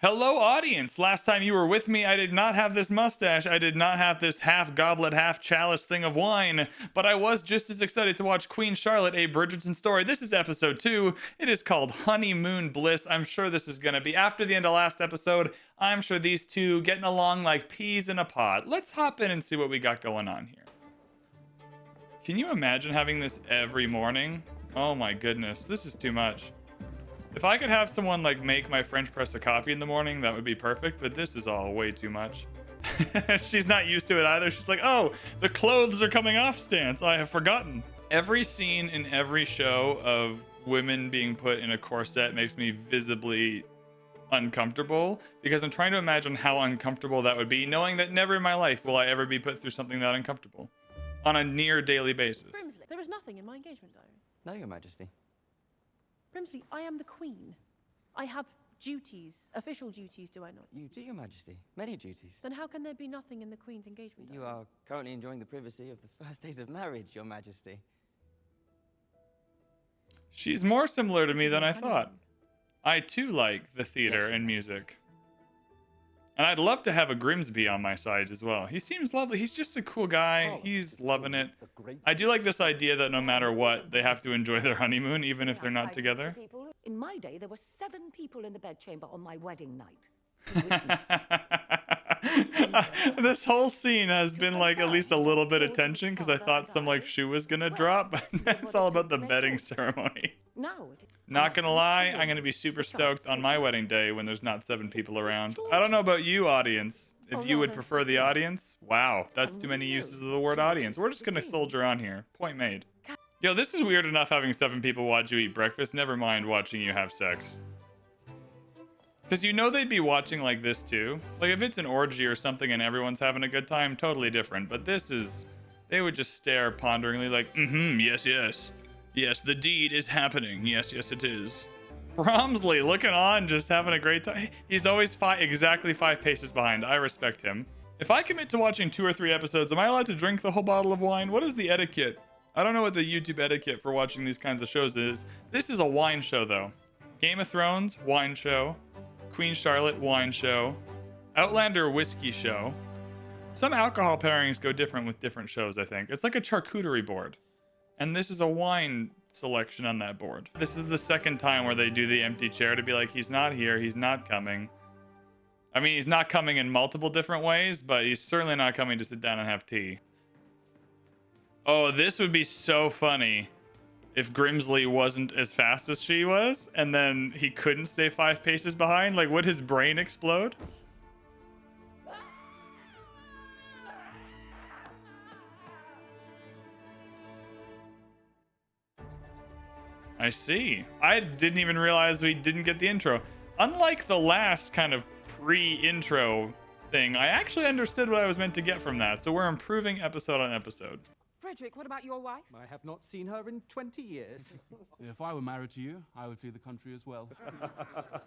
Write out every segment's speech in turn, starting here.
Hello, audience. Last time you were with me, I did not have this mustache. I did not have this half goblet, half chalice thing of wine, but I was just as excited to watch Queen Charlotte, a Bridgerton story. This is episode 2. It is called Honeymoon Bliss. I'm sure this is going to be after the end of last episode. I'm sure these two getting along like peas in a pod. Let's hop in and see what we got going on here. Can you imagine having this every morning? Oh my goodness, this is too much. If I could have someone like make my French press a coffee in the morning, that would be perfect, but this is all way too much. She's not used to it either. She's like, oh, the clothes are coming off stance. I have forgotten. Every scene in every show of women being put in a corset makes me visibly uncomfortable because I'm trying to imagine how uncomfortable that would be, knowing that never in my life will I ever be put through something that uncomfortable on a near daily basis. BRIMSLEY, there is nothing in my engagement diary. No, Your Majesty. BRIMSLEY, I am the Queen. I have duties, official duties, do I not? You do, Your Majesty. Many duties. Then how can there be nothing in the Queen's engagement You diary? are currently enjoying the privacy of the first days of marriage, Your Majesty. She's more similar to me than I thought. I too like the theater and music. And I'd love to have a Grimsby on my side as well. He seems lovely. He's just a cool guy. He's loving it. I do like this idea that no matter what, they have to enjoy their honeymoon, even if they're not together. In my day, there were 7 people in the bedchamber on my wedding night. This whole scene has been like at least a little bit of tension because I thought some like shoe was gonna drop, but it's all about the bedding ceremony. Not gonna lie, I'm gonna be super stoked on my wedding day when there's not 7 people around. I don't know about you, audience. If you would prefer the audience, wow, that's too many uses of the word audience. We're just gonna soldier on here. Point made. Yo, this is weird enough having 7 people watch you eat breakfast. Never mind watching you have sex. Because you know they'd be watching like this too. Like if it's an orgy or something and everyone's having a good time, totally different. But this is, they would just stare ponderingly like, yes, yes. Yes, the deed is happening. Yes, yes, it is. BRIMSLEY looking on, just having a great time. He's always exactly 5 paces behind. I respect him. If I commit to watching 2 or 3 episodes, am I allowed to drink the whole bottle of wine? What is the etiquette? I don't know what the YouTube etiquette for watching these kinds of shows is. This is a wine show though. Game of Thrones, wine show. Queen Charlotte, wine show. Outlander, whiskey show. Some alcohol pairings go different with different shows, I think. It's like a charcuterie board. And this is a wine selection on that board. This is the second time where they do the empty chair to be like, he's not here, he's not coming. I mean, he's not coming in multiple different ways, but he's certainly not coming to sit down and have tea. Oh, this would be so funny if Grimsleigh wasn't as fast as she was, and then he couldn't stay 5 paces behind. Like, would his brain explode? I see. I didn't even realize we didn't get the intro. Unlike the last kind of pre-intro thing, I actually understood what I was meant to get from that. So we're improving episode on episode. Frederick, what about your wife? I have not seen her in 20 years. If I were married to you, I would flee the country as well.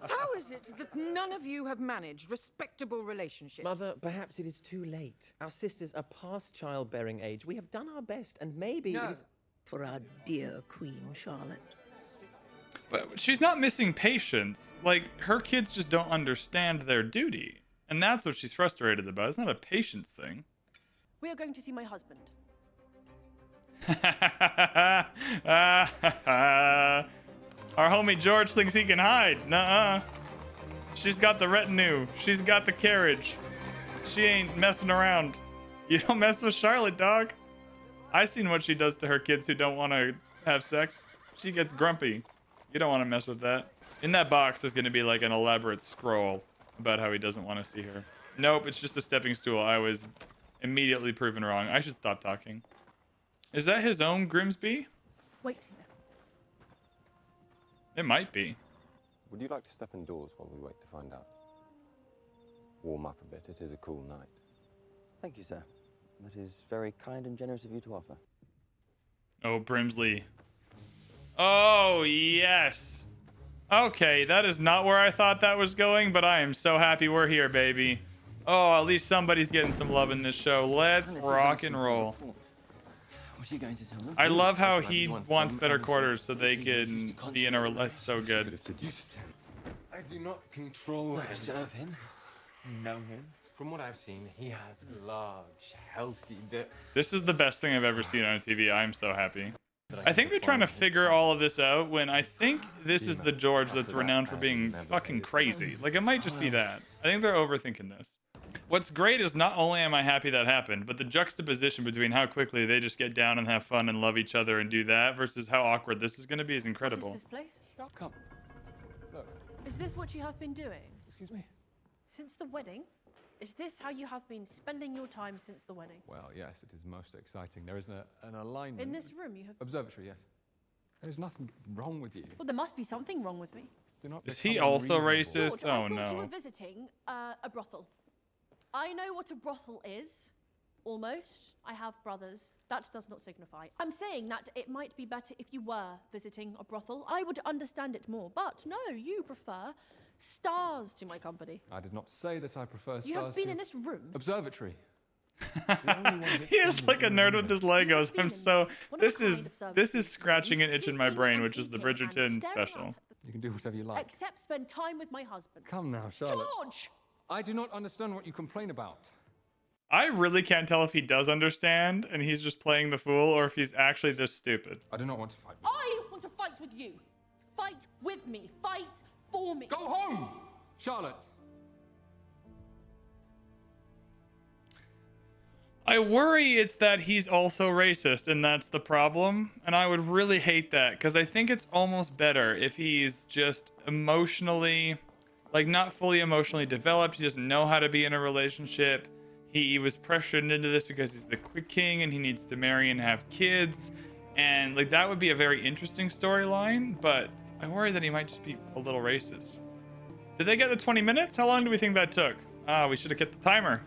How is it that none of you have managed respectable relationships? Mother, perhaps it is too late. Our sisters are past childbearing age. We have done our best, and maybe No. it is... For our dear Queen Charlotte. But she's not missing patience. Like, her kids just don't understand their duty. And that's what she's frustrated about. It's not a patience thing. We are going to see my husband. Our homie George thinks he can hide. Nuh-uh. She's got the retinue. She's got the carriage. She ain't messing around. You don't mess with Charlotte, dog. I seen what she does to her kids who don't want to have sex. She gets grumpy. You don't want to mess with that. In that box is going to be like an elaborate scroll about how he doesn't want to see her. Nope, it's just a stepping stool. I was immediately proven wrong. I should stop talking. Is that his own Grimsby? Wait here. It might be. Would you like to step indoors while we wait to find out? Warm up a bit. It is a cool night. Thank you, sir. That is very kind and generous of you to offer. Oh, BRIMSLEY. Oh, yes. Okay, that is not where I thought that was going, but I am so happy we're here, baby. Oh, at least somebody's getting some love in this show. Let's rock and roll. What are you going to tell them? I love how he wants better quarters so they can be in a... That's so good. I do not control him. Observe him. Know him. From what I've seen, he has large, healthy bits. This is the best thing I've ever seen on TV. I'm so happy. I think they're trying to figure all of this out when I think this is the George that's renowned for being fucking crazy. Like, it might just be that. I think they're overthinking this. What's great is not only am I happy that happened, but the juxtaposition between how quickly they just get down and have fun and love each other and do that versus how awkward this is going to be is incredible. What is this place? Come. Look. Is this what you have been doing? Excuse me? Since the wedding? Is this how you have been spending your time since the wedding? Well, yes, it is most exciting. There is an alignment. In this room you have... Observatory, yes. There's nothing wrong with you. Well, there must be something wrong with me. Do not Is he become also unreasonable. racist? George, I Oh thought you were no. visiting a brothel. I know what a brothel is. Almost. I have brothers. That does not signify. I'm saying that it might be better if you were visiting a brothel. I would understand it more. But no, you prefer stars to my company. I did not say that I prefer stars. You have been to- in this room. Observatory. He is like a nerd with his Legos. I'm so... This is scratching an itch in my brain, which is the Bridgerton special. You can do whatever you like. Except spend time with my husband. Come now, Charlotte. George! I do not understand what you complain about. I really can't tell if he does understand and he's just playing the fool or if he's actually this stupid. I do not want to fight with you. I want to fight with you. Fight with me. Fight for me. Go home! Charlotte! I worry it's that he's also racist and that's the problem. And I would really hate that because I think it's almost better if he's just emotionally, like not fully emotionally developed. He doesn't know how to be in a relationship. He was pressured into this because he's the king and he needs to marry and have kids. And like that would be a very interesting storyline, but I worry that he might just be a little racist. Did they get the 20 minutes? How long do we think that took? Ah, we should have kept the timer.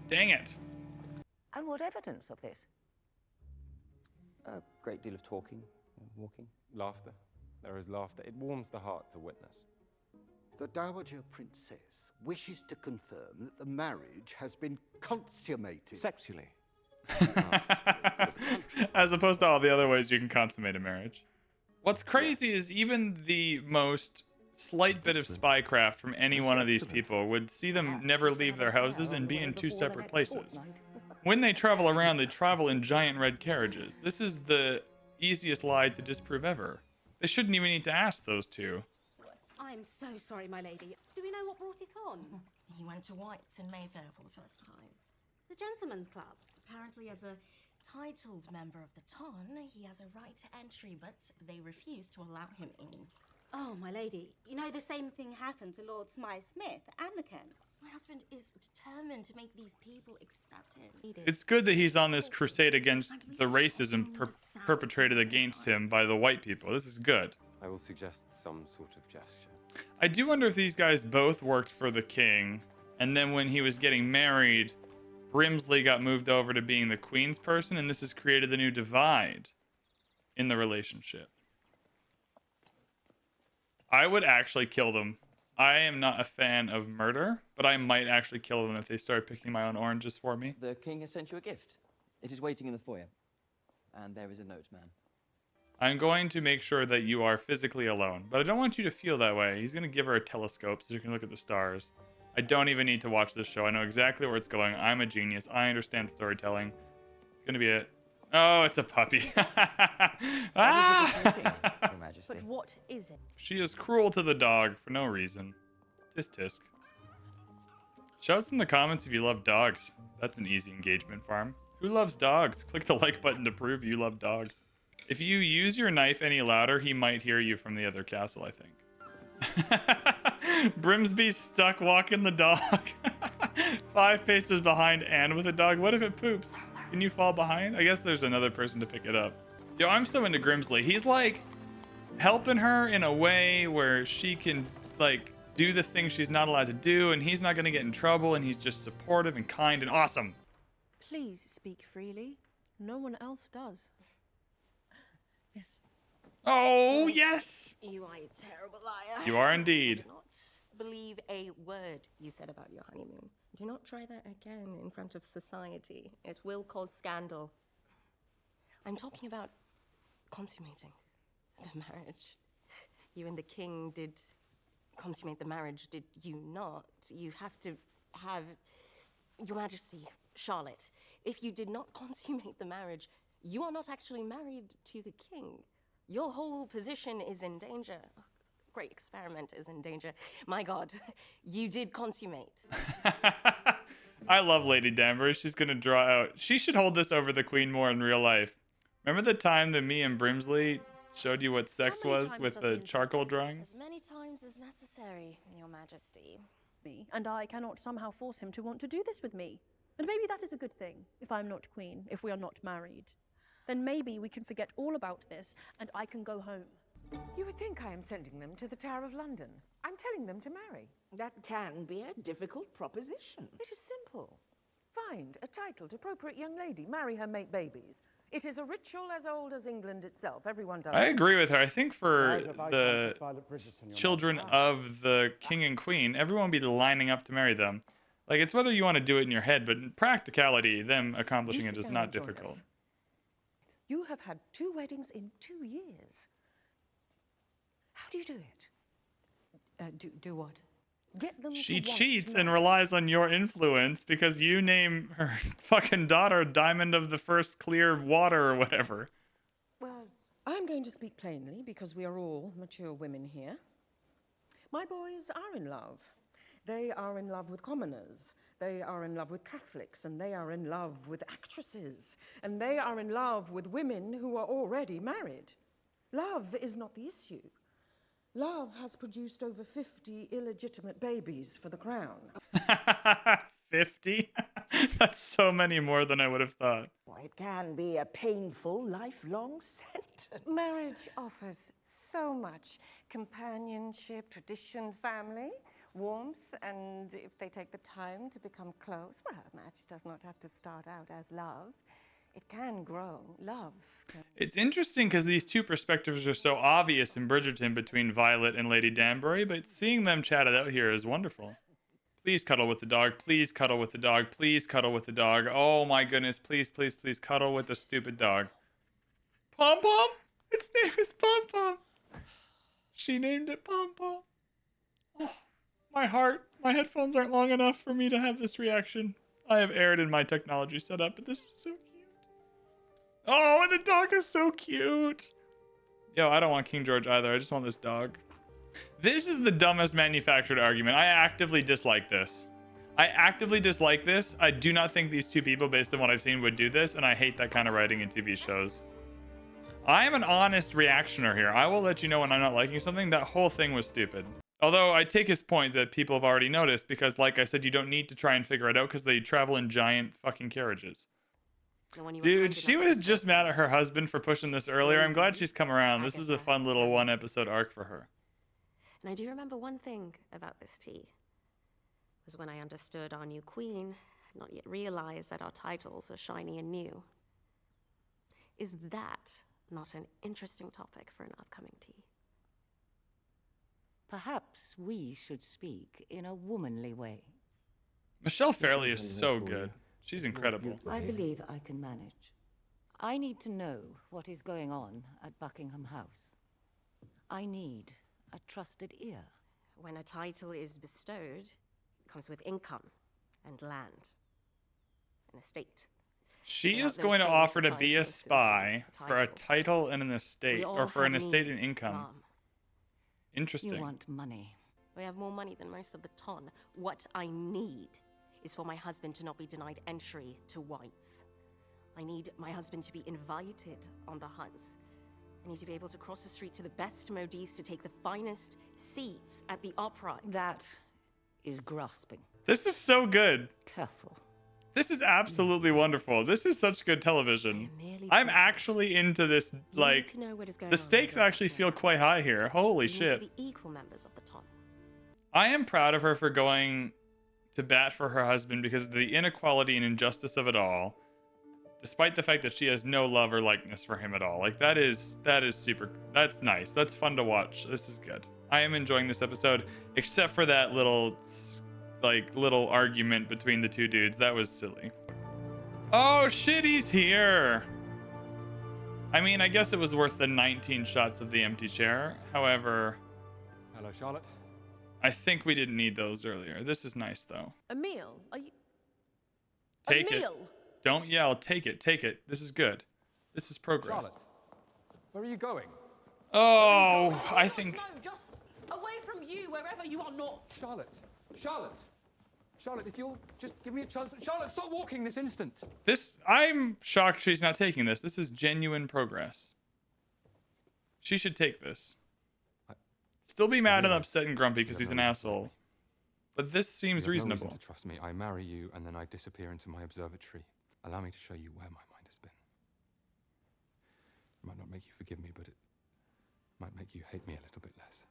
Dang it. And what evidence of this? A great deal of talking, walking. Laughter. There is laughter. It warms the heart to witness. The Dowager Princess wishes to confirm that the marriage has been consummated. Sexually. As opposed to all the other ways you can consummate a marriage. What's crazy is even the most slight bit of spycraft from any one of these people would see them never leave their houses and be in two separate places. When they travel around, they travel in giant red carriages. This is the easiest lie to disprove ever. They shouldn't even need to ask those two. I'm so sorry, my lady. Do we know what brought it on? He went to White's in Mayfair for the first time. The Gentlemen's Club. Apparently, as a titled member of the Ton, he has a right to entry, but they refuse to allow him in. Oh, my lady, you know the same thing happened to Lord Smythe-Smith and the Kents. My husband is determined to make these people accept him. It's good that he's on this crusade against the racism perpetrated against him by the white people. This is good. I will suggest some sort of gesture. I do wonder if these guys both worked for the king, and then when he was getting married, Brimsley got moved over to being the queen's person, and this has created the new divide in the relationship. I would actually kill them. I am not a fan of murder, but I might actually kill them if they start picking my own oranges for me. The king has sent you a gift. It is waiting in the foyer. And there is a note, ma'am. I'm going to make sure that you are physically alone, but I don't want you to feel that way. He's going to give her a telescope so you can look at the stars. I don't even need to watch this show. I know exactly where it's going. I'm a genius. I understand storytelling. It's going to be it. Oh, it's a puppy. Ah! Your Majesty. But what is it? She is cruel to the dog for no reason. Tisk tisk. Shouts in the comments if you love dogs. That's an easy engagement farm. Who loves dogs? Click the like button to prove you love dogs. If you use your knife any louder, he might hear you from the other castle, I think. Brimsby's stuck walking the dog. 5 paces behind and with a dog. What if it poops? Can you fall behind? I guess there's another person to pick it up. Yo, I'm so into Grimsley. He's like helping her in a way where she can like do the things she's not allowed to do, and he's not going to get in trouble, and he's just supportive and kind and awesome. Please speak freely. No one else does. Yes. Oh, yes! You are a terrible liar. You are indeed. Do not believe a word you said about your honeymoon. Do not try that again in front of society. It will cause scandal. I'm talking about consummating the marriage. You and the king did consummate the marriage, did you not? You have to have... Your Majesty, Charlotte, if you did not consummate the marriage, you are not actually married to the king. Your whole position is in danger. Great experiment is in danger. My God, you did consummate. I love Lady Danbury. She's gonna draw out. She should hold this over the Queen more in real life. Remember the time that me and Brimsley showed you what sex was with the charcoal drawing? As many times as necessary, Your Majesty. And I cannot somehow force him to want to do this with me. And maybe that is a good thing, if I'm not queen, if we are not married. Then maybe we can forget all about this, and I can go home. You would think I am sending them to the Tower of London. I'm telling them to marry. That can be a difficult proposition. It is simple. Find a titled, appropriate young lady, marry her, make babies. It is a ritual as old as England itself. Everyone does it. I agree with her. I think for the children of the king and queen, everyone will be lining up to marry them. Like, it's whether you want to do it in your head, but in practicality, them accomplishing it is not difficult. You have had 2 weddings in 2 years. How do you do it? Do what? Get them She to want cheats to and marry. relies on your influence because you name her fucking daughter Diamond of the First Clear Water or whatever. Well, I'm going to speak plainly because we are all mature women here. My boys are in love. They are in love with commoners. They are in love with Catholics, and they are in love with actresses, and they are in love with women who are already married. Love is not the issue. Love has produced over 50 illegitimate babies for the crown. 50? That's so many more than I would have thought. Well, it can be a painful, lifelong sentence. Marriage offers so much. Companionship, tradition, family, warmth, and if they take the time to become close, well, a match does not have to start out as love. It can grow. Love can... It's interesting because these two perspectives are so obvious in Bridgerton between Violet and Lady Danbury, but seeing them chat it out here is wonderful. Please cuddle with the dog. Please cuddle with the dog. Please cuddle with the dog. Oh my goodness. Please, please, please cuddle with the stupid dog. Pom Pom? Its name is Pom Pom. She named it Pom Pom. Oh, my heart. My headphones aren't long enough for me to have this reaction. I have erred in my technology setup, but this is so cute. Oh, and the dog is so cute. Yo, I don't want King George either. I just want this dog. This is the dumbest manufactured argument. I actively dislike this. I actively dislike this. I do not think these two people, based on what I've seen, would do this, and I hate that kind of writing in TV shows. I am an honest reactioner here. I will let you know when I'm not liking something. That whole thing was stupid. Although I take his point that people have already noticed because, like I said, you don't need to try and figure it out because they travel in giant fucking carriages. Dude, she was just mad at her husband for pushing this earlier. I'm glad she's come around. This is a fun little one-episode arc for her. And I do remember one thing about this tea. Was when I understood our new queen had not yet realized that our titles are shiny and new. Is that not an interesting topic for an upcoming tea? Perhaps we should speak in a womanly way. Michelle Fairley is so good. She's incredible. I believe I can manage. I need to know what is going on at Buckingham House. I need a trusted ear. When a title is bestowed, it comes with income and land, an estate. She is going to offer to be a spy for a title and an estate, or for an estate and income. Mom. Interesting. You want money. We have more money than most of the ton. What I need is for my husband to not be denied entry to White's. I need my husband to be invited on the hunts. I need to be able to cross the street to the best modiste to take the finest seats at the opera. That is grasping. This is so good. Careful. This is absolutely wonderful. This is such good television. I'm actually into this, like, the stakes actually feel quite high here. Holy shit. To be equal members of the ton. I am proud of her for going to bat for her husband because of the inequality and injustice of it all, despite the fact that she has no love or likeness for him at all. Like, that is super, that's nice. That's fun to watch. This is good. I am enjoying this episode, except for that little argument between the two dudes. That was silly. Oh shit, he's here. I mean, I guess it was worth the 19 shots of the empty chair. However... Hello, Charlotte. I think we didn't need those earlier. This is nice, though. A meal? Are you... Take a it. meal? Don't yell. Take it. Take it. This is good. This is progress. Charlotte, where are you going? Oh, I think... No, just away from you, wherever you are not. Charlotte, Charlotte, Charlotte, if you'll just give me a chance. Charlotte, stop walking this instant. I'm shocked she's not taking this. This is genuine progress. She should take this. Still be mad and upset and grumpy because he's an asshole. But this seems reasonable. No reason to trust me. I marry you and then I disappear into my observatory. Allow me to show you where my mind has been. It might not make you forgive me, but it might make you hate me a little bit less.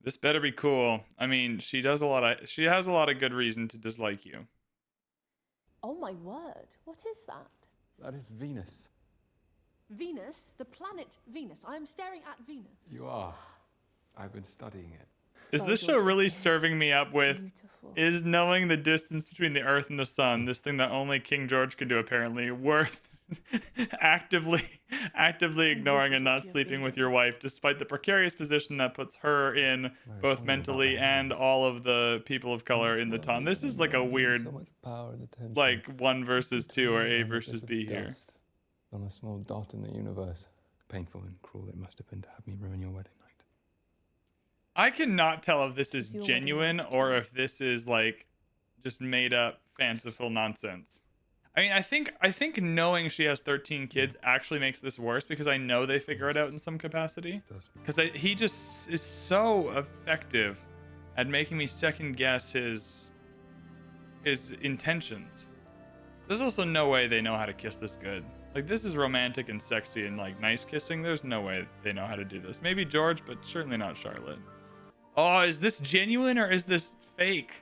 This better be cool. I mean, she has a lot of good reason to dislike you. Oh my word, what is that? That is Venus. Venus? The planet Venus. I am staring at Venus. You are. I've been studying it. Is this show really serving me up with, is knowing the distance between the Earth and the Sun, this thing that only King George can do apparently, worth actively ignoring and not sleeping with your wife, despite the precarious position that puts her in, both mentally and all of the people of color in the town? This is like a weird, like 1 versus 2 or A versus B here. On a small dot in the universe. Painful and cruel it must have been to have me ruin your wedding night. I cannot tell if this is genuine or if this is like just made up fanciful nonsense. I mean, I think knowing she has 13 kids actually makes this worse because I know they figure it out in some capacity. Because he just is so effective at making me second guess his intentions. There's also no way they know how to kiss this good. Like, this is romantic and sexy and like nice kissing. There's no way they know how to do this. Maybe George, but certainly not Charlotte. Oh, is this genuine or is this fake?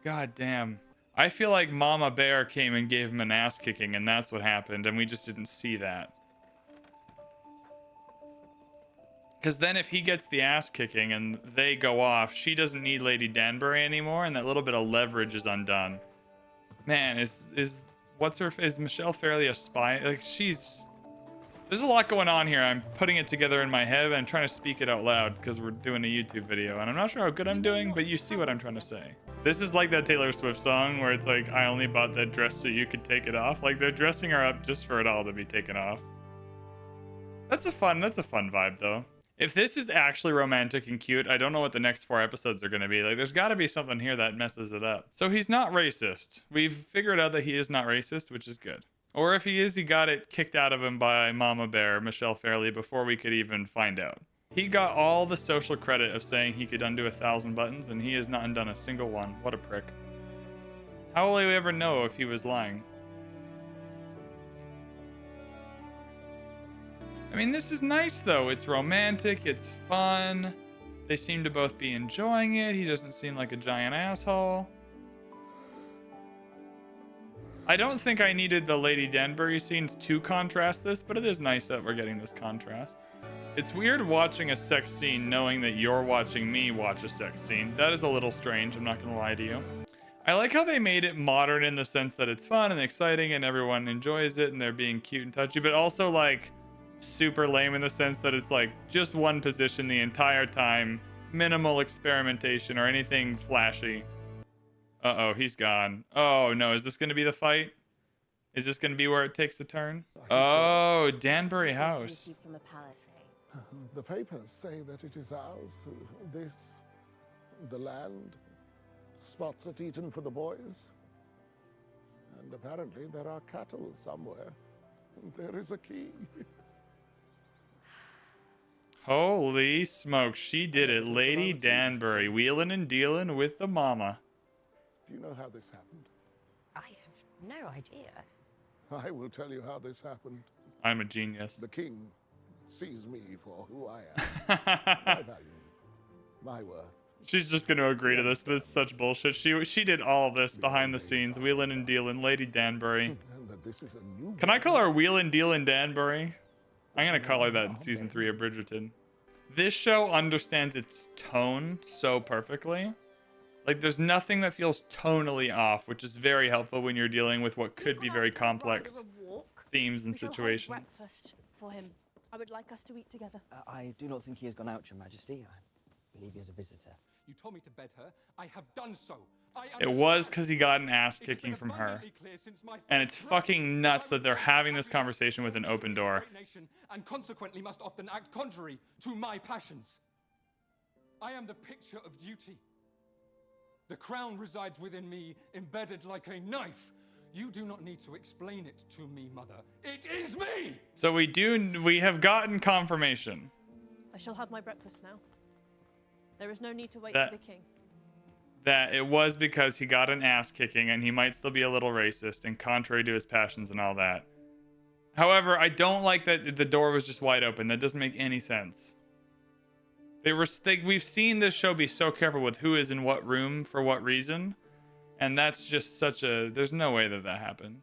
God damn. I feel like Mama Bear came and gave him an ass kicking and that's what happened and we just didn't see that. Because then if he gets the ass kicking and they go off, she doesn't need Lady Danbury anymore and that little bit of leverage is undone. Man, is Michelle Fairley a spy? Like, there's a lot going on here. I'm putting it together in my head and trying to speak it out loud because we're doing a YouTube video and I'm not sure how good I'm doing, but you see what I'm trying to say. This is like that Taylor Swift song where it's like, I only bought that dress so you could take it off. Like, they're dressing her up just for it all to be taken off. That's a fun vibe though. If this is actually romantic and cute, I don't know what the next 4 episodes are going to be. Like, there's got to be something here that messes it up. So he's not racist. We've figured out that he is not racist, which is good. Or if he is, he got it kicked out of him by Mama Bear, Michelle Fairley, before we could even find out. He got all the social credit of saying he could undo 1,000 buttons, and he has not undone a single one. What a prick. How will we ever know if he was lying? I mean, this is nice, though. It's romantic. It's fun. They seem to both be enjoying it. He doesn't seem like a giant asshole. I don't think I needed the Lady Danbury scenes to contrast this, but it is nice that we're getting this contrast. It's weird watching a sex scene knowing that you're watching me watch a sex scene. That is a little strange, I'm not gonna lie to you. I like how they made it modern in the sense that it's fun and exciting and everyone enjoys it and they're being cute and touchy, but also like super lame in the sense that it's like just one position the entire time, minimal experimentation or anything flashy. Uh-oh, he's gone. Oh no, is this gonna be the fight? Is this gonna be where it takes a turn? Oh, Danbury House. From a palace. The papers say that it is ours. This, the land, spots at Eton for the boys. And apparently there are cattle somewhere. There is a key. Holy smokes, she did it. Lady Danbury, wheeling and dealing with the mama. Do you know how this happened? I have no idea. I will tell you how this happened. I'm a genius. The king sees me for who I am. My value, my worth. She's just going to agree to this, but it's such bullshit. She did all of this behind the scenes, wheeling and dealing. Lady Danbury. And that this is a new Can I call her Wheelin' Dealin' Danbury? I'm going to call her that in season 3 of Bridgerton. This show understands its tone so perfectly. Like, there's nothing that feels tonally off, which is very helpful when you're dealing with what could be very complex themes and situations. Breakfast for him. I would like us to eat together. I do not think he has gone out, Your Majesty. believe you as a visitor. You told me to bed her. I have done so. It was because he got an ass kicking from her. And it's fucking nuts that they're having this conversation with an open door. And consequently must often act contrary to my passions. I am the picture of duty. The crown resides within me, embedded like a knife. You do not need to explain it to me, mother. It is me! So we have gotten confirmation. I shall have my breakfast now. There is no need to wait for the king. That it was because he got an ass kicking and he might still be a little racist and contrary to his passions and all that. However, I don't like that the door was just wide open. That doesn't make any sense. We've seen this show be so careful with who is in what room for what reason. And that's just such a... There's no way that that happened.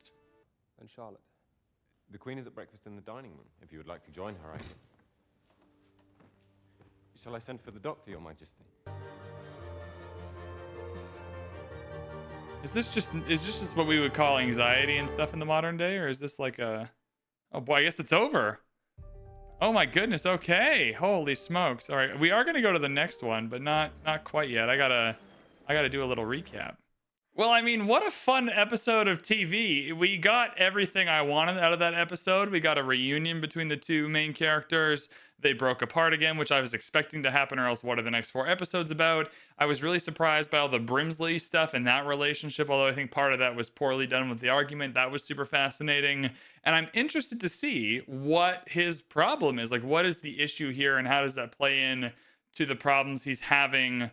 And Charlotte? The Queen is at breakfast in the dining room. If you would like to join her, I can... Shall I send for the doctor, Your Majesty? Is this just what we would call anxiety and stuff in the modern day? Or is this like a... Oh boy, I guess it's over. Oh my goodness, okay. Holy smokes. All right, we are going to go to the next one, but not quite yet. I gotta do a little recap. Well, I mean, what a fun episode of TV. We got everything I wanted out of that episode. We got a reunion between the two main characters. They broke apart again, which I was expecting to happen, or else what are the next 4 episodes about? I was really surprised by all the BRIMSLEY stuff in that relationship, although I think part of that was poorly done with the argument. That was super fascinating. And I'm interested to see what his problem is. Like, what is the issue here, and how does that play in to the problems he's having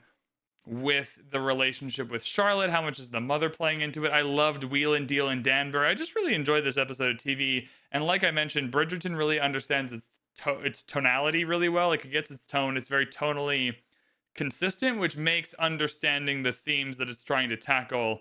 with the relationship with Charlotte? How much is the mother playing into it? I loved Wheel and Deal and Danbury. I just really enjoyed this episode of TV. And like I mentioned, Bridgerton really understands its tonality really well. Like, it gets its tone. It's very tonally consistent, which makes understanding the themes that it's trying to tackle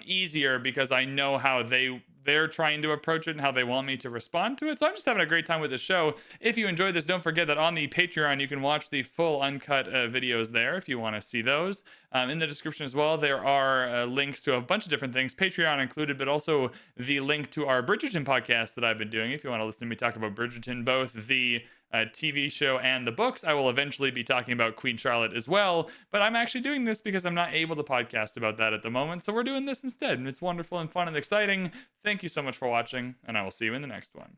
easier, because I know how they're trying to approach it and how they want me to respond to it. So I'm just having a great time with the show. If you enjoyed this, don't forget that on the Patreon, you can watch the full uncut videos there if you want to see those. In the description as well, there are links to a bunch of different things, Patreon included, but also the link to our Bridgerton podcast that I've been doing. If you want to listen to me talk about Bridgerton, both the TV show and the books. I will eventually be talking about Queen Charlotte as well, but I'm actually doing this because I'm not able to podcast about that at the moment, so we're doing this instead, and it's wonderful and fun and exciting. Thank you so much for watching, and I will see you in the next one.